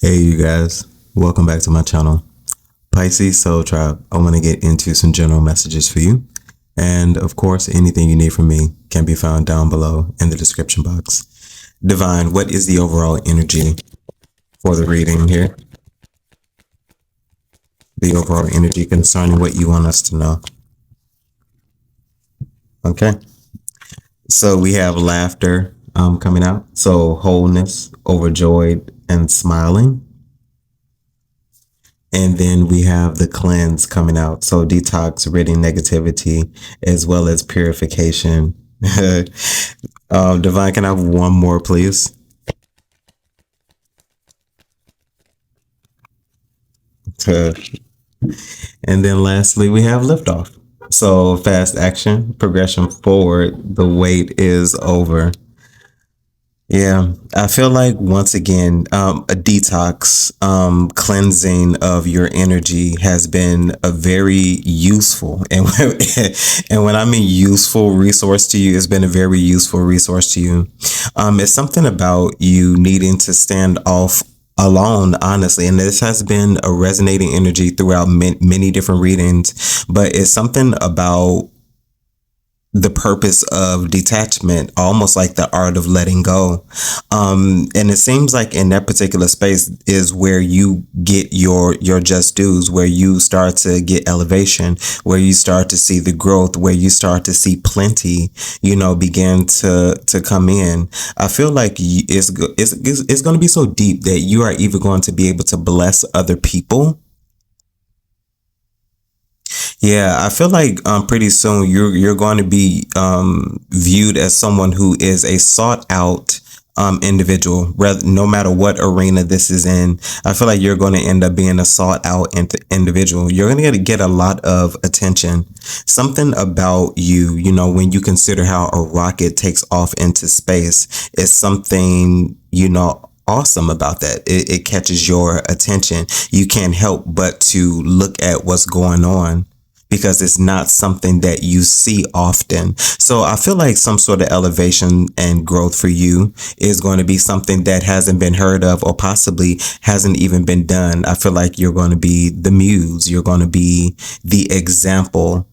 Hey you guys, welcome back to my channel, Pisces Soul Tribe. I want to get into some general messages for you. And of course, anything you need from me can be found down below in the description box. Divine, what is the overall energy for the reading here? The overall energy concerning what you want us to know. Okay. So we have laughter coming out. So wholeness, overjoyed, and smiling. And then we have the cleanse coming out. So detox, ridding negativity, as well as purification. Divine, can I have one more, please? Uh, and then lastly, we have liftoff. So fast action, progression forward. The wait is over. Yeah, I feel like once again, a detox, cleansing of your energy has been a very useful, and and when I mean useful resource to you, it's been a very useful resource to you. It's something about you needing to stand off alone, honestly, and this has been a resonating energy throughout many different readings, but it's something about the purpose of detachment, almost like the art of letting go. And it seems like in that particular space is where you get your just dues, where you start to get elevation, where you start to see the growth, where you start to see plenty, begin to come in. I feel like it's going to be so deep that you are even going to be able to bless other people. Yeah, I feel like pretty soon you're going to be viewed as someone who is a sought out individual, no matter what arena this is in. I feel like you're going to end up being a sought out individual. You're going to get a lot of attention. Something about you, when you consider how a rocket takes off into space, is something, awesome about that. It catches your attention. You can't help but to look at what's going on, because it's not something that you see often. So I feel like some sort of elevation and growth for you is going to be something that hasn't been heard of, or possibly hasn't even been done. I feel like you're going to be the muse. You're going to be the example.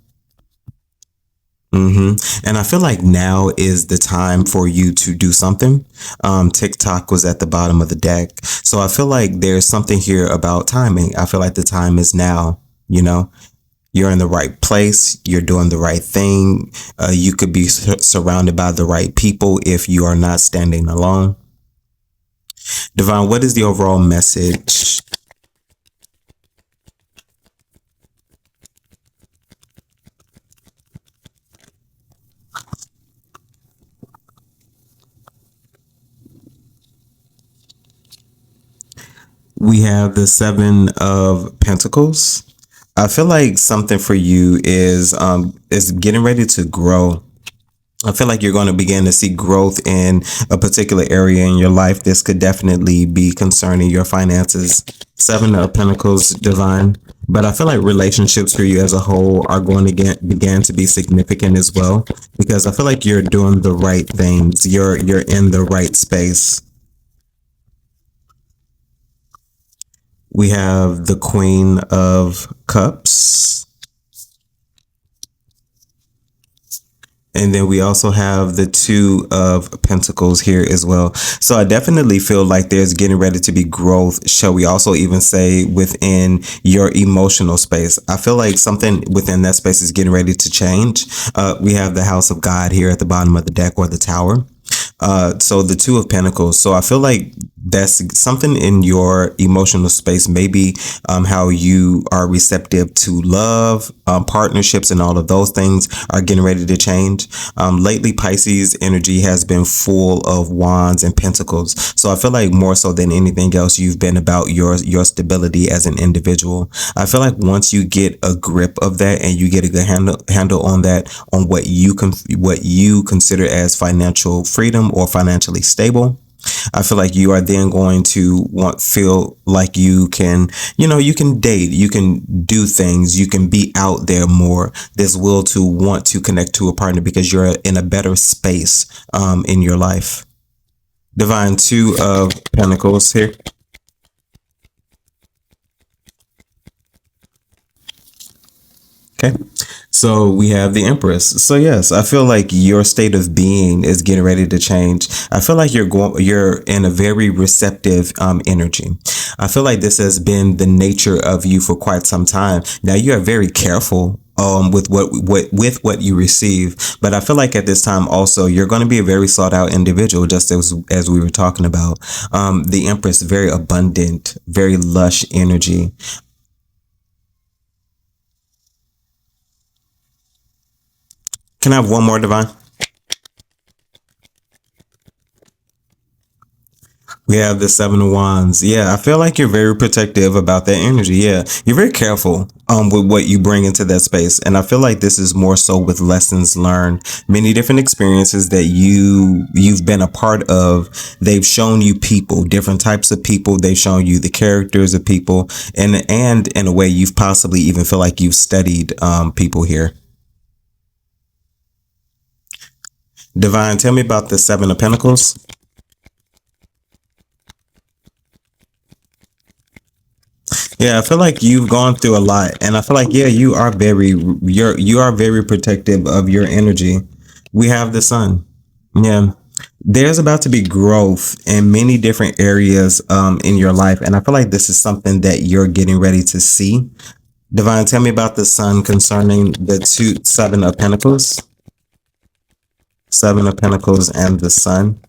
And I feel like now is the time for you to do something. TikTok was at the bottom of the deck. So I feel like there's something here about timing. I feel like the time is now, you're in the right place. You're doing the right thing. You could be surrounded by the right people if you are not standing alone. Divine, what is the overall message? We have the Seven of Pentacles. I feel like something for you is getting ready to grow. I feel like you're going to begin to see growth in a particular area in your life. This could definitely be concerning your finances. Seven of Pentacles, Divine. But I feel like relationships for you as a whole are going to begin to be significant as well, because I feel like you're doing the right things. You're in the right space. We have the Queen of Cups. And then we also have the Two of Pentacles here as well. So I definitely feel like there's getting ready to be growth. Shall we also even say within your emotional space? I feel like something within that space is getting ready to change. We have the House of God here at the bottom of the deck, or the Tower. So the Two of Pentacles. So I feel like that's something in your emotional space, maybe how you are receptive to love, partnerships, and all of those things are getting ready to change. Lately, Pisces energy has been full of wands and pentacles. So I feel like more so than anything else, you've been about your stability as an individual. I feel like once you get a grip of that and you get a good handle on that, on what you consider as financial freedom or financially stable, I feel like you are then going to feel like you can, you can date, you can do things, you can be out there more. This will to want to connect to a partner because you're in a better space in your life. Divine, Two of Pentacles here. Okay. So we have the Empress. So yes, I feel like your state of being is getting ready to change. I feel like you're in a very receptive energy. I feel like this has been the nature of you for quite some time. Now you are very careful with what you receive, but I feel like at this time also you're going to be a very sought out individual, just as we were talking about. The Empress, very abundant, very lush energy. Can I have one more, Divine? We have the Seven of Wands. Yeah, I feel like you're very protective about that energy. Yeah, you're very careful with what you bring into that space, and I feel like this is more so with lessons learned, many different experiences that you've been a part of. They've shown you people, different types of people. They've shown you the characters of people, and in a way, you've possibly even feel like you've studied people here. Divine, tell me about the Seven of Pentacles. Yeah, I feel like you've gone through a lot, and I feel like yeah, you are very protective of your energy. We have the Sun. Yeah, there's about to be growth in many different areas in your life, and I feel like this is something that you're getting ready to see. Divine, tell me about the Sun concerning the Seven of Pentacles. Seven of Pentacles and the Sun.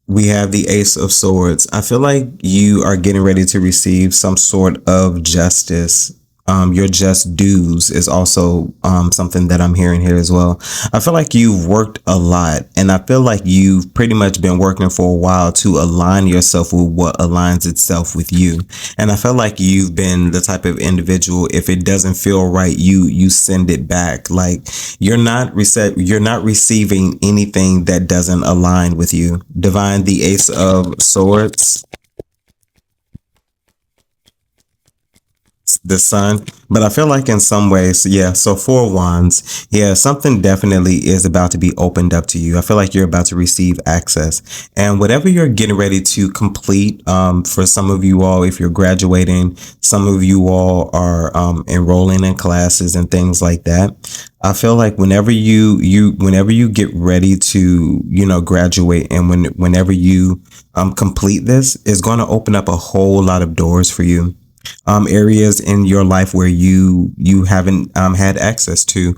We have the Ace of Swords. I feel like you are getting ready to receive some sort of justice. Your just dues is also something that I'm hearing here as well. I feel like you've worked a lot, and I feel like you've pretty much been working for a while to align yourself with what aligns itself with you. And I feel like you've been the type of individual, if it doesn't feel right, you send it back. Like you're not receiving anything that doesn't align with you. Divine, the Ace of Swords. The Sun. But I feel like in some ways, yeah, so Four of Wands, yeah, something definitely is about to be opened up to you. I feel like you're about to receive access, and whatever you're getting ready to complete, for some of you all, if you're graduating, some of you all are enrolling in classes and things like that. I feel like whenever you get ready to, graduate, and whenever you complete this, it's going to open up a whole lot of doors for you. Areas in your life where you haven't had access to,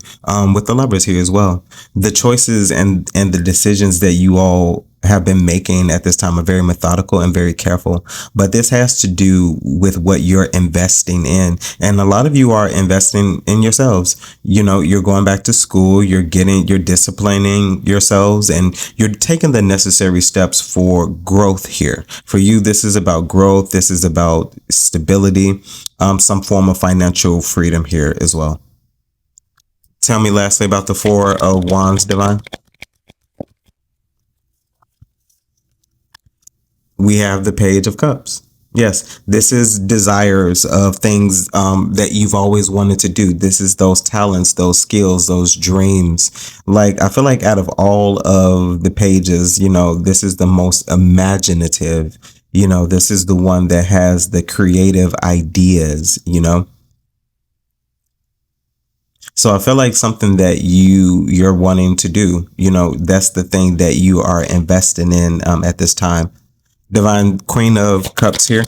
with the Lovers here as well. The choices and the decisions that you all have been making at this time are very methodical and very careful, but this has to do with what you're investing in, and a lot of you are investing in yourselves. You're going back to school, you're disciplining yourselves, and you're taking the necessary steps for growth here. For you, this is about growth, this is about stability, some form of financial freedom here as well. Tell me lastly about the Four of Wands, Divine. We have the Page of Cups. Yes, this is desires of things that you've always wanted to do. This is those talents, those skills, those dreams. Like, I feel like out of all of the pages, this is the most imaginative. This is the one that has the creative ideas. So I feel like something that you're wanting to do, that's the thing that you are investing in at this time. Divine, Queen of Cups here.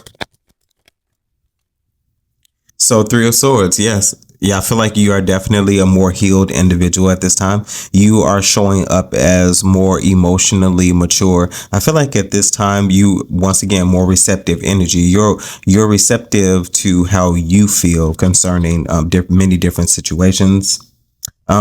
So Three of Swords, yes. Yeah, I feel like you are definitely a more healed individual at this time. You are showing up as more emotionally mature. I feel like at this time, you, once again, more receptive energy. You're receptive to how you feel concerning many different situations.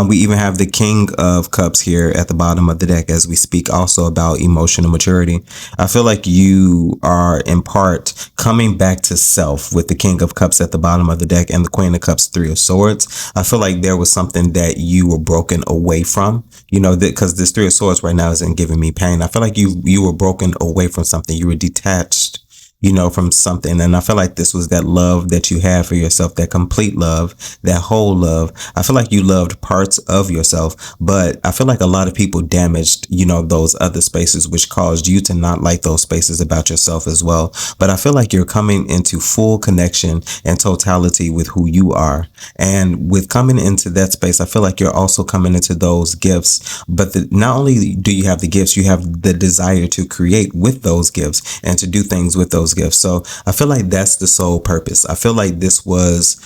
We even have the King of Cups here at the bottom of the deck as we speak also about emotional maturity. I feel like you are in part coming back to self with the King of Cups at the bottom of the deck and the Queen of Cups, Three of Swords. I feel like there was something that you were broken away from, because this Three of Swords right now isn't giving me pain. I feel like you were broken away from something. You were detached. from something. And I feel like this was that love that you had for yourself, that complete love, that whole love. I feel like you loved parts of yourself, but I feel like a lot of people damaged, those other spaces, which caused you to not like those spaces about yourself as well. But I feel like you're coming into full connection and totality with who you are. And with coming into that space, I feel like you're also coming into those gifts. But not only do you have the gifts, you have the desire to create with those gifts and to do things with those gifts. So I feel like that's the sole purpose. I feel like this was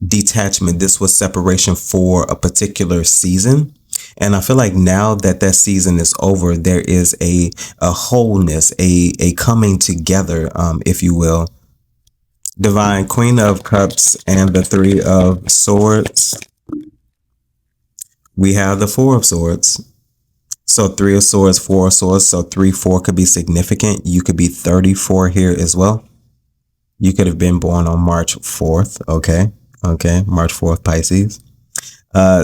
detachment. This was separation for a particular season. And I feel like now that that season is over, there is a wholeness, a coming together, if you will. Divine Queen of Cups and the Three of Swords. We have the Four of Swords. So 3 of Swords, 4 of Swords. So 3, 4 could be significant. You could be 34 here as well. You could have been born on March 4th. Okay. March 4th, Pisces.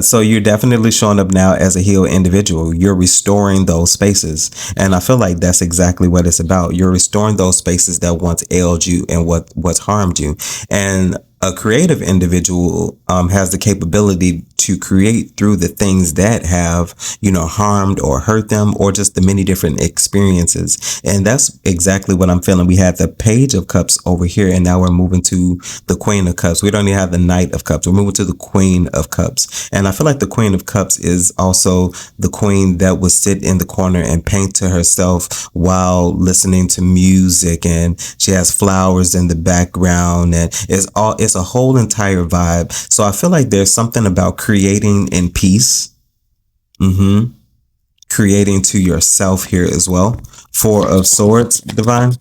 So you're definitely showing up now as a healed individual. You're restoring those spaces. And I feel like that's exactly what it's about. You're restoring those spaces that once ailed you and what's harmed you. And a creative individual has the capability to create through the things that have, harmed or hurt them, or just the many different experiences. And that's exactly what I'm feeling. We had the Page of Cups over here, and now we're moving to the Queen of Cups. We don't even have the Knight of Cups. We're moving to the Queen of Cups. And I feel like the Queen of Cups is also the queen that would sit in the corner and paint to herself while listening to music, and she has flowers in the background, and it's a whole entire vibe. So I feel like there's something about creating in peace, creating to yourself here as well. 4 of Swords, Divine.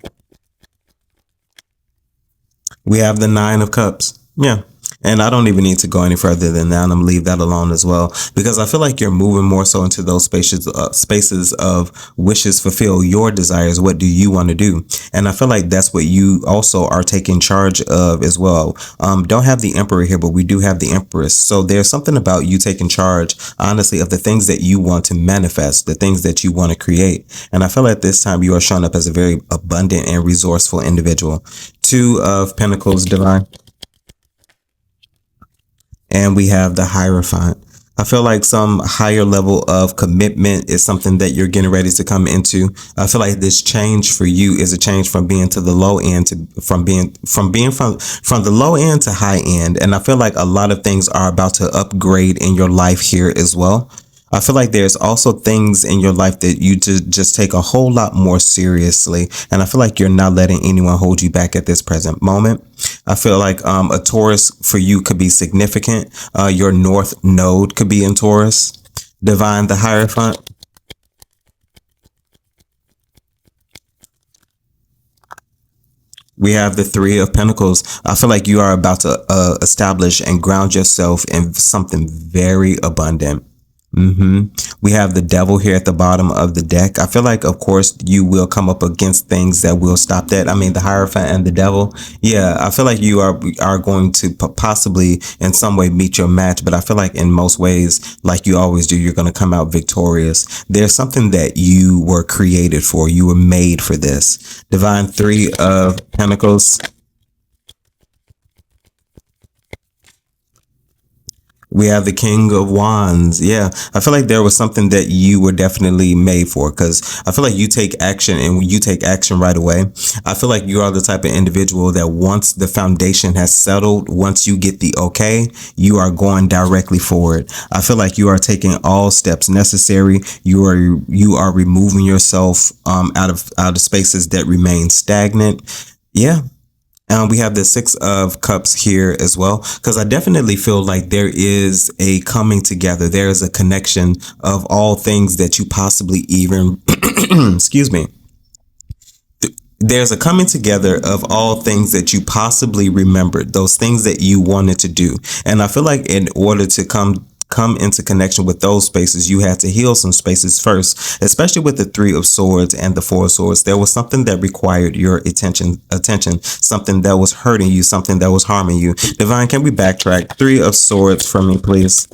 We have the 9 of Cups. Yeah. And I don't even need to go any further than that. I'm going to leave that alone as well, because I feel like you're moving more so into those spaces of wishes fulfill your desires. What do you want to do? And I feel like that's what you also are taking charge of as well. Don't have the Emperor here, but we do have the Empress. So there's something about you taking charge, honestly, of the things that you want to manifest, the things that you want to create. And I feel like this time you are showing up as a very abundant and resourceful individual. 2 of Pentacles, Divine. And we have the Hierophant. I feel like some higher level of commitment is something that you're getting ready to come into. I feel like this change for you is a change from being to the low end to from the low end to high end. And I feel like a lot of things are about to upgrade in your life here as well. I feel like there's also things in your life that you just take a whole lot more seriously. And I feel like you're not letting anyone hold you back at this present moment. I feel like a Taurus for you could be significant. Your North Node could be in Taurus. Divine, the Hierophant. We have the 3 of Pentacles. I feel like you are about to establish and ground yourself in something very abundant. We have the Devil here at the bottom of the deck. I feel like, of course, you will come up against things that will stop that. I mean, the Hierophant and the Devil. Yeah, I feel like you are going to possibly in some way meet your match. But I feel like in most ways, like you always do, you're going to come out victorious. There's something that you were created for. You were made for this. Divine, 3 of Pentacles. We have the King of Wands. Yeah, I feel like there was something that you were definitely made for, because I feel like you take action, and you take action right away. I feel like you are the type of individual that once the foundation has settled, once you get the okay, you are going directly forward. I feel like you are taking all steps necessary. You are removing yourself out of spaces that remain stagnant. Yeah. We have the 6 of Cups here as well, because I definitely feel like there is a coming together. There is a connection of all things that you possibly even, excuse me. There's a coming together of all things that you possibly remembered, those things that you wanted to do. And I feel like in order to come into connection with those spaces, you had to heal some spaces first, especially with the 3 of Swords and the 4 of Swords. There was something that required your attention, something that was hurting you, something that was harming you. Divine, can we backtrack? 3 of Swords for me, please.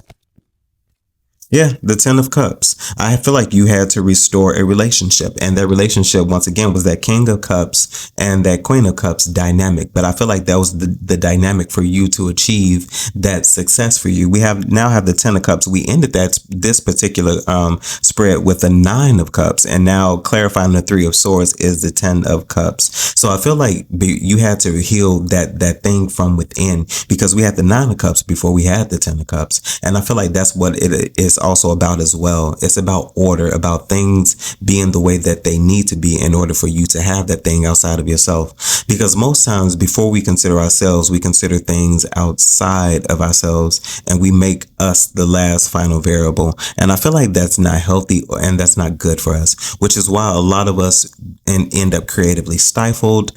Yeah, the Ten of Cups. I feel like you had to restore a relationship. And that relationship, once again, was that King of Cups and that Queen of Cups dynamic. But I feel like that was the dynamic for you to achieve that success for you. We have now have the Ten of Cups. We ended this particular spread with the Nine of Cups. And now clarifying the Three of Swords is the Ten of Cups. So I feel like you had to heal that thing from within, because we had the Nine of Cups before we had the Ten of Cups. And I feel like that's what it is also about as well. It's about order, about things being the way that they need to be in order for you to have that thing outside of yourself. Because most times before we consider ourselves, we consider things outside of ourselves, and we make us the last final variable. And I feel like that's not healthy, and that's not good for us, which is why a lot of us end up creatively stifled.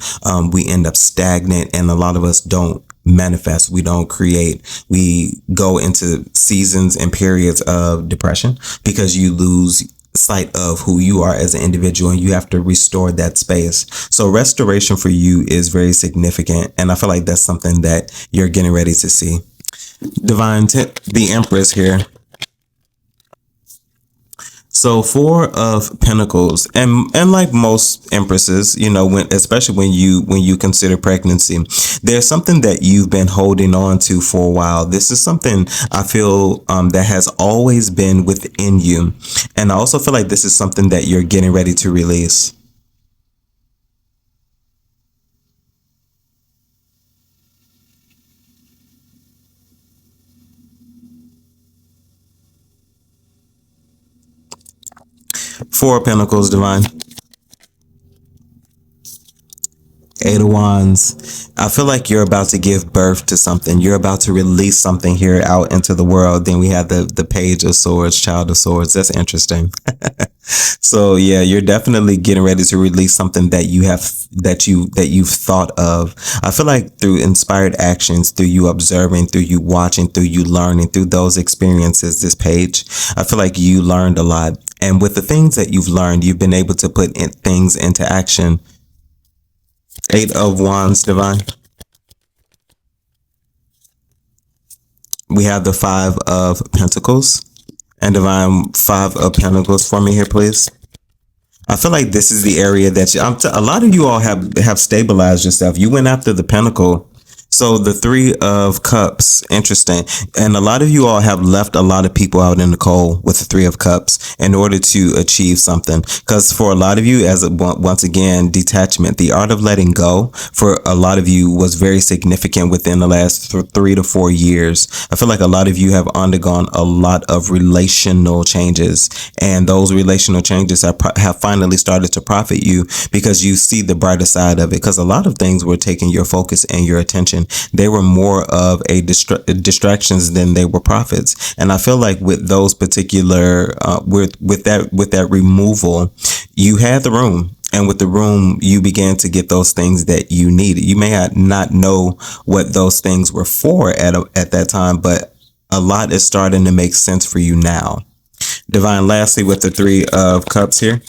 We end up stagnant, and a lot of us don't manifest. We don't create. We go into seasons and periods of depression because you lose sight of who you are as an individual, and you have to restore that space. So restoration for you is very significant, and I feel like that's something that you're getting ready to see. Divine, the Empress here. So Four of Pentacles, and like most empresses, you know, especially when you consider pregnancy, there's something that you've been holding on to for a while. This is something I feel that has always been within you, and I also feel like this is something that you're getting ready to release. Four of Pentacles, Divine. Eight of Wands. I feel like you're about to give birth to something. You're about to release something here out into the world. Then we have the Page of Swords, Child of Swords. That's interesting. So yeah, you're definitely getting ready to release something that you've thought of. I feel like through inspired actions, through you observing, through you watching, through you learning, through those experiences, this page, I feel like you learned a lot. And with the things that you've learned, you've been able to put things into action. Eight of Wands, Divine. We have the Five of Pentacles. And Divine, Five of Pentacles for me here, please. I feel like this is the area that a lot of you all have stabilized yourself. You went after the Pentacle. So the Three of Cups, interesting. And a lot of you all have left a lot of people out in the cold with the Three of Cups in order to achieve something. Because for a lot of you, once again, detachment, the art of letting go for a lot of you was very significant within the last 3 to 4 years. I feel like a lot of you have undergone a lot of relational changes, and those relational changes have finally started to profit you because you see the brighter side of it. Because a lot of things were taking your focus and your attention. They were more of a distractions than they were profits. And I feel like with those particular, with that removal, you had the room. And with the room, you began to get those things that you needed. You may not know what those things were for at that time, but a lot is starting to make sense for you now. Divine, lastly, with the Three of Cups here.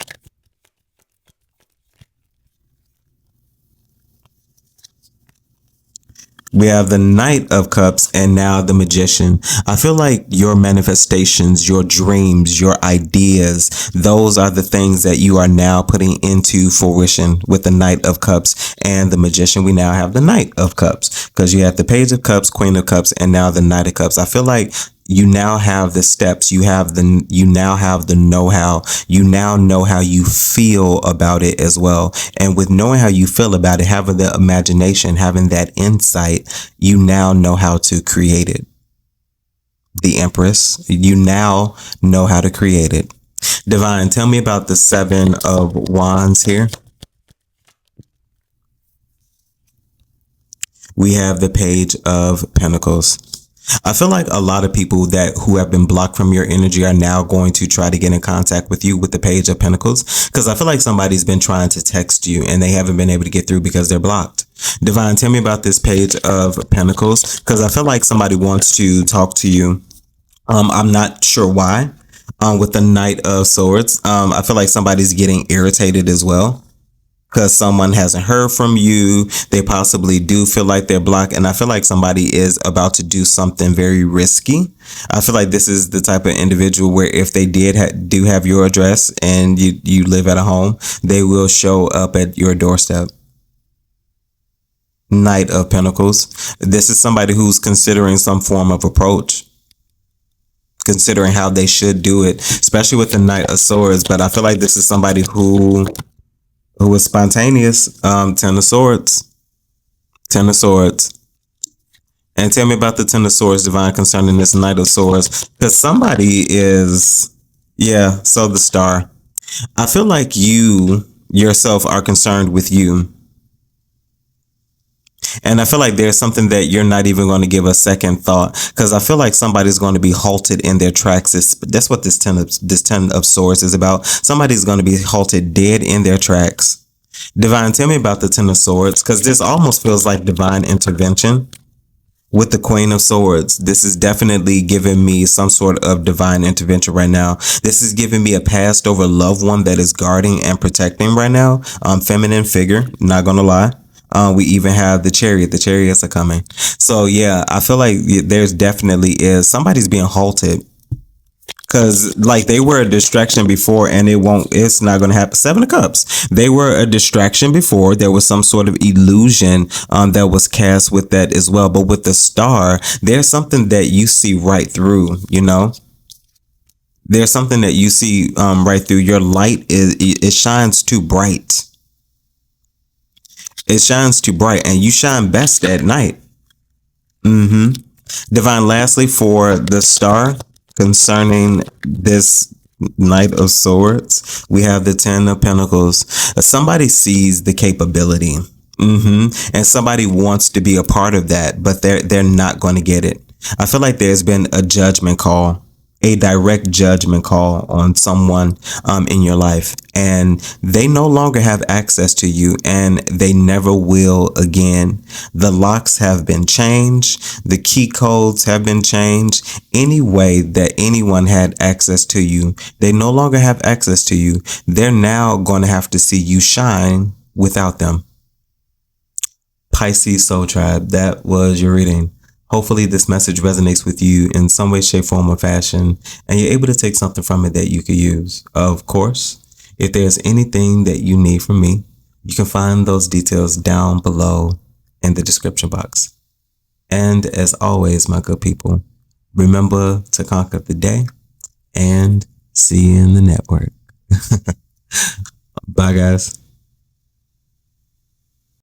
We have the Knight of Cups and now the Magician. I feel like your manifestations, your dreams, your ideas, those are the things that you are now putting into fruition with the Knight of Cups and the Magician. We now have the Knight of Cups because you have the Page of Cups, Queen of Cups, and now the Knight of Cups. I feel like you now have the steps, you now have the know-how, you now know how you feel about it as well. And with knowing how you feel about it, having the imagination, having that insight, you now know how to create it. The Empress, you now know how to create it. Divine, tell me about the Seven of Wands here. We have the Page of Pentacles. I feel like a lot of people who have been blocked from your energy are now going to try to get in contact with you with the Page of Pentacles, because I feel like somebody's been trying to text you and they haven't been able to get through because they're blocked. Divine, tell me about this Page of Pentacles, because I feel like somebody wants to talk to you. I'm not sure why. With the Knight of Swords, I feel like somebody's getting irritated as well. because someone hasn't heard from you. They possibly do feel like they're blocked. And I feel like somebody is about to do something very risky. I feel like this is the type of individual where if they do have your address and you live at a home, they will show up at your doorstep. Knight of Pentacles. This is somebody who's considering some form of approach, considering how they should do it, especially with the Knight of Swords. But I feel like this is somebody who is spontaneous. Ten of Swords. Ten of Swords. And tell me about the Ten of Swords, Divine, concerning this Knight of Swords. Because somebody is, yeah, so the Star. I feel like you yourself are concerned with you. And I feel like there's something that you're not even going to give a second thought, because I feel like somebody's going to be halted in their tracks. That's what this ten of Swords is about. Somebody's going to be halted dead in their tracks. Divine, tell me about the Ten of Swords, because this almost feels like divine intervention. With the Queen of Swords, this is definitely giving me some sort of divine intervention right now. This is giving me a passed over loved one that is guarding and protecting right now. Feminine figure, not gonna lie. We even have the Chariot. The Chariots are coming. So yeah, I feel like there's definitely is somebody's being halted. Because like they were a distraction before, and it's not going to happen. Seven of Cups. They were a distraction before. There was some sort of illusion that was cast with that as well. But with the Star, there's something that you see right through, you know? There's something that you see right through. Your light, it shines too bright. It shines too bright, and you shine best at night. Divine, lastly, for the Star, concerning this Knight of Swords, we have the Ten of Pentacles. Somebody sees the capability, and somebody wants to be a part of that, but they're not going to get it. I feel like there's been a judgment call, a direct judgment call on someone in your life, and they no longer have access to you, and they never will again. The locks have been changed. The key codes have been changed. Any way that anyone had access to you, they no longer have access to you. They're now going to have to see you shine without them. Pisces Soul Tribe, that was your reading. Hopefully this message resonates with you in some way, shape, form, or fashion, and you're able to take something from it that you could use. Of course, if there's anything that you need from me, you can find those details down below in the description box. And as always, my good people, remember to conquer the day, and see you in the network. Bye, guys.